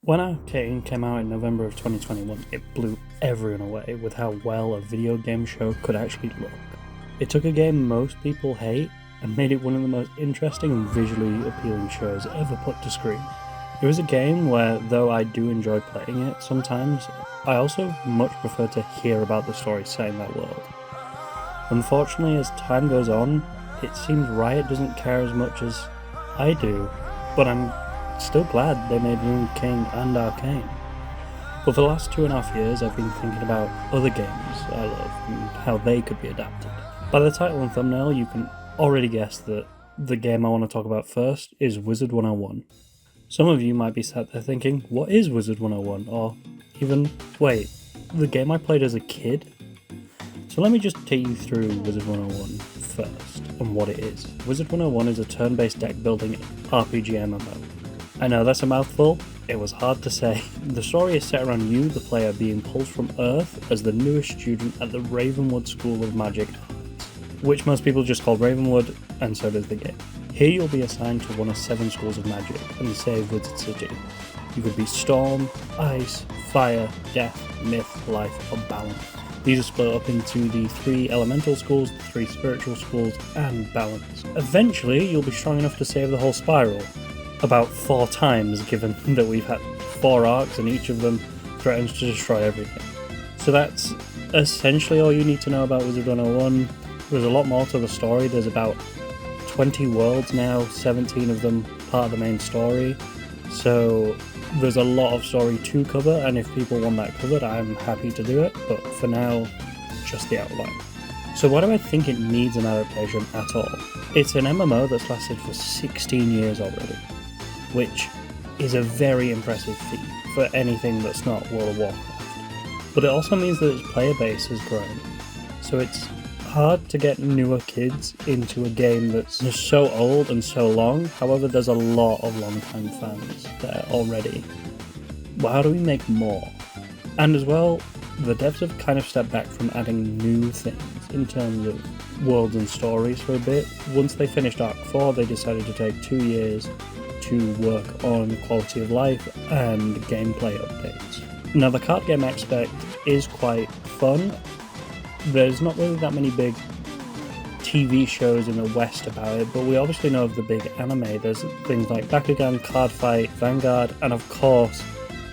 When Arcane came out in November of 2021, it blew everyone away with how well a video game show could actually look. It took a game most people hate and made it one of the most interesting and visually appealing shows ever put to screen. It was a game where, though I do enjoy playing it sometimes, I also much prefer to hear about the story set in that world. Unfortunately, as time goes on, it seems Riot doesn't care as much as I do, but I'm still glad they made Moon King and Arcane. But for the last 2.5 years, I've been thinking about other games I love and how they could be adapted. By the title and thumbnail, you can already guess that the game I want to talk about first is Wizard101. Some of you might be sat there thinking, what is Wizard101? Or even, wait, the game I played as a kid? So let me just take you through Wizard101 first and what it is. Wizard101 is a turn-based deck building RPG MMO. I know that's a mouthful, it was hard to say. The story is set around you, the player, being pulled from Earth as the newest student at the Ravenwood School of Magic Arts, which most people just call Ravenwood, and so does the game. Here you'll be assigned to one of 7 schools of magic and save Wizard City. You could be Storm, Ice, Fire, Death, Myth, Life, or Balance. These are split up into the 3 elemental schools, the 3 spiritual schools, and balance. Eventually, you'll be strong enough to save the whole spiral. About 4 times, given that we've had 4 arcs and each of them threatens to destroy everything. So that's essentially all you need to know about Wizard101. There's a lot more to the story. There's about 20 worlds now, 17 of them part of the main story. So there's a lot of story to cover, and if people want that covered, I'm happy to do it, but for now, just the outline. So why do I think it needs an adaptation at all? It's an MMO that's lasted for 16 years already, which is a very impressive feat for anything that's not World of Warcraft. But it also means that its player base has grown, so it's hard to get newer kids into a game that's just so old and so long. However, there's a lot of long-time fans there already. Well, how do we make more? And as well, the devs have kind of stepped back from adding new things in terms of worlds and stories for a bit. Once they finished Arc 4, they decided to take 2 years to work on quality of life and gameplay updates. Now, the card game aspect is quite fun. There's not really that many big TV shows in the West about it, but we obviously know of the big anime. There's things like Bakugan, Cardfight, Vanguard, and of course,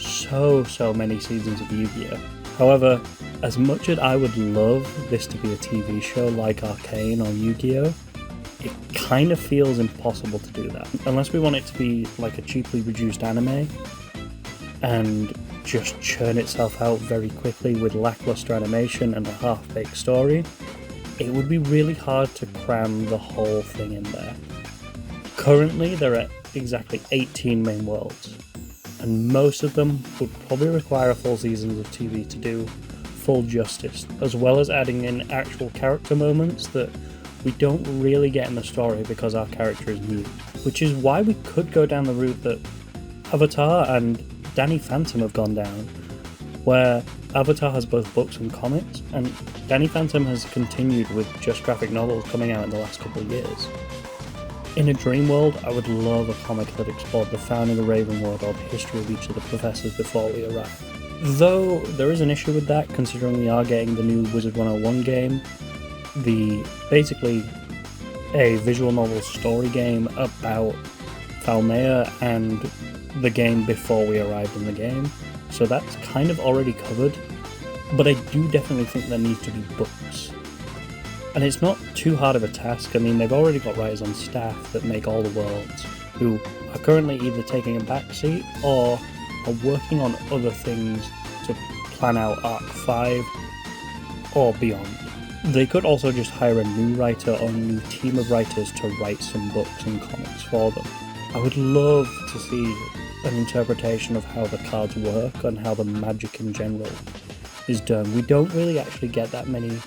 so many seasons of Yu-Gi-Oh! However, as much as I would love this to be a TV show like Arcane or Yu-Gi-Oh!, it kind of feels impossible to do that. Unless we want it to be like a cheaply reduced anime and just churn itself out very quickly with lackluster animation and a half-baked story, it would be really hard to cram the whole thing in there. Currently, there are exactly 18 main worlds, and most of them would probably require a full season of TV to do full justice, as well as adding in actual character moments that we don't really get in the story because our character is new. Which is why we could go down the route that Avatar and Danny Phantom have gone down, where Avatar has both books and comics, and Danny Phantom has continued with just graphic novels coming out in the last couple of years. In a dream world, I would love a comic that explored the founding of Ravenwood or the history of each of the professors before we arrived. Though there is an issue with that, considering we are getting the new Wizard101 game, basically a visual novel story game about Falmea and the game before we arrived in the game, so that's kind of already covered, but I do definitely think there need to be books. And it's not too hard of a task. I mean, they've already got writers on staff that make all the worlds, who are currently either taking a backseat or are working on other things to plan out Arc 5 or beyond. They could also just hire a new writer or a new team of writers to write some books and comics for them. I would love to see an interpretation of how the cards work and how the magic in general is done. We don't really actually get that many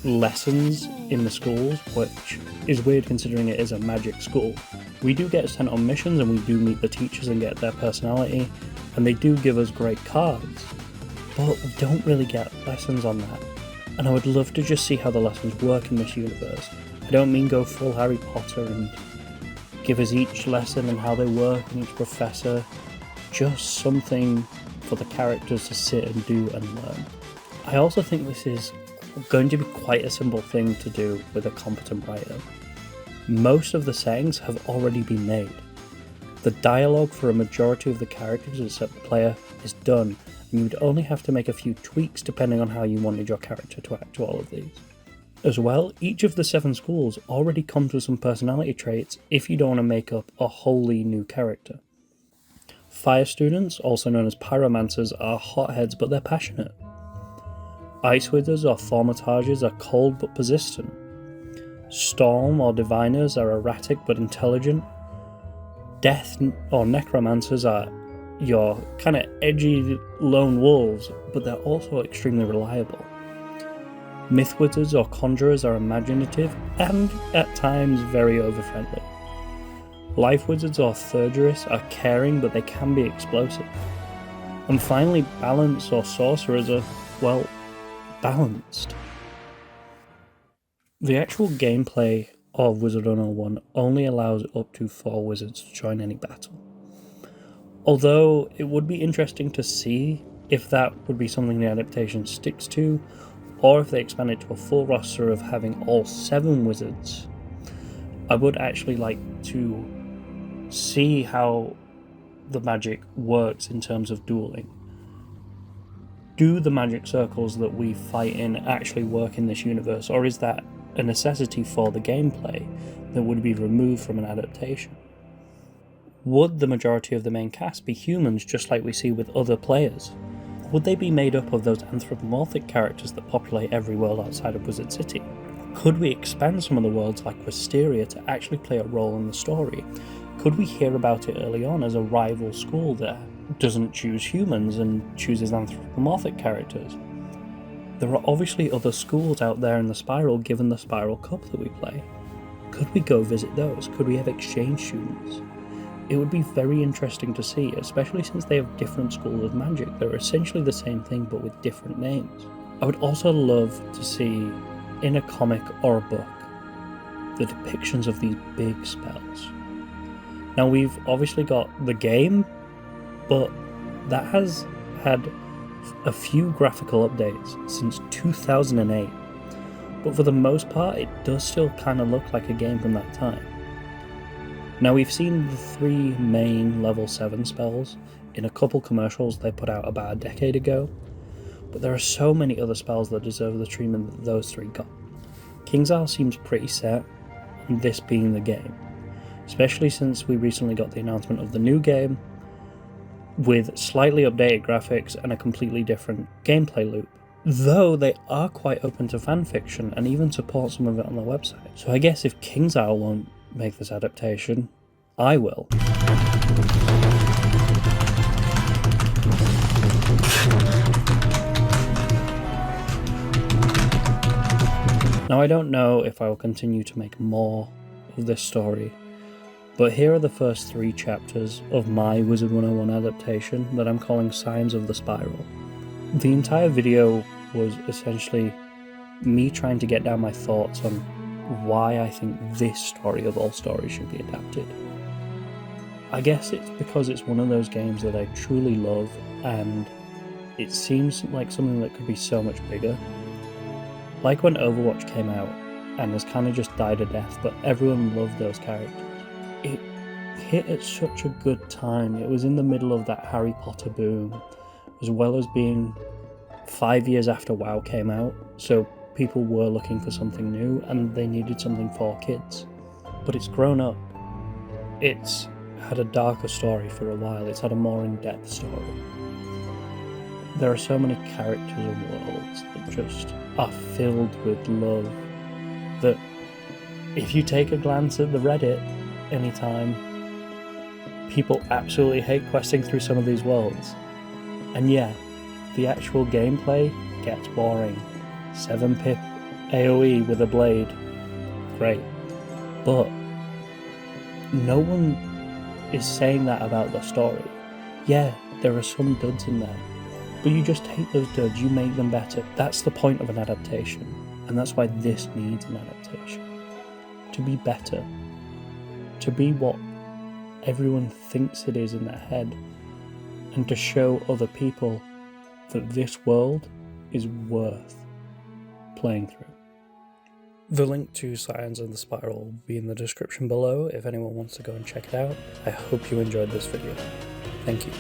lessons in the schools, which is weird considering it is a magic school. We do get sent on missions and we do meet the teachers and get their personality, and they do give us great cards, but we don't really get lessons on that. And I would love to just see how the lessons work in this universe. I don't mean go full Harry Potter and give us each lesson and how they work and each professor, just something for the characters to sit and do and learn. I also think this is going to be quite a simple thing to do with a competent writer. Most of the settings have already been made. The dialogue for a majority of the characters except the player is done, and you would only have to make a few tweaks depending on how you wanted your character to act to all of these. As well, each of the 7 schools already comes with some personality traits if you don't want to make up a wholly new character. Fire students, also known as pyromancers, are hotheads but they're passionate. Ice wizards or thaumaturges are cold but persistent. Storm or diviners are erratic but intelligent. Death or necromancers are your kind of edgy lone wolves, but they're also extremely reliable. Myth wizards or conjurers are imaginative and, at times, very over-friendly. Life wizards or thurgerists are caring, but they can be explosive. And finally, balance or sorcerers are, well, balanced. The actual gameplay of Wizard101 only allows up to 4 wizards to join any battle. Although it would be interesting to see if that would be something the adaptation sticks to, or if they expand it to a full roster of having all 7 wizards. I would actually like to see how the magic works in terms of dueling. Do the magic circles that we fight in actually work in this universe, or is that a necessity for the gameplay that would be removed from an adaptation? Would the majority of the main cast be humans just like we see with other players? Would they be made up of those anthropomorphic characters that populate every world outside of Wizard City? Could we expand some of the worlds like Wisteria to actually play a role in the story? Could we hear about it early on as a rival school that doesn't choose humans and chooses anthropomorphic characters? There are obviously other schools out there in the Spiral given the Spiral Cup that we play. Could we go visit those? Could we have exchange students? It would be very interesting to see, especially since they have different schools of magic. They're essentially the same thing but with different names. I would also love to see, in a comic or a book, the depictions of these big spells. Now we've obviously got the game, but that has had a few graphical updates since 2008. But for the most part, it does still kind of look like a game from that time. Now we've seen the 3 main level 7 spells in a couple commercials they put out about a decade ago, but there are so many other spells that deserve the treatment that those 3 got. King's Isle seems pretty set on this being the game, especially since we recently got the announcement of the new game with slightly updated graphics and a completely different gameplay loop. Though they are quite open to fanfiction and even support some of it on their website. So I guess if King's Isle won't make this adaptation, I will. Now I don't know if I will continue to make more of this story, but here are the first 3 chapters of my Wizard101 adaptation that I'm calling Signs of the Spiral. The entire video was essentially me trying to get down my thoughts on why I think this story of all stories should be adapted. I guess it's because it's one of those games that I truly love, and it seems like something that could be so much bigger. Like when Overwatch came out and has kind of just died a death, but everyone loved those characters. It hit at such a good time. It was in the middle of that Harry Potter boom, as well as being 5 years after WoW came out, so people were looking for something new and they needed something for kids. But it's grown up. It's had a darker story for a while. It's had a more in-depth story. There are so many characters and worlds that just are filled with love that if you take a glance at the Reddit anytime, people absolutely hate questing through some of these worlds. And yeah, the actual gameplay gets boring. 7-pip AoE with a blade. Great. But no one is saying that about the story. Yeah, there are some duds in there, but you just take those duds, you make them better. That's the point of an adaptation, and that's why this needs an adaptation. To be better. To be what everyone thinks it is in their head. and to show other people that this world is worth playing through. The link to Scions of the Spiral will be in the description below if anyone wants to go and check it out. I hope you enjoyed this video. Thank you.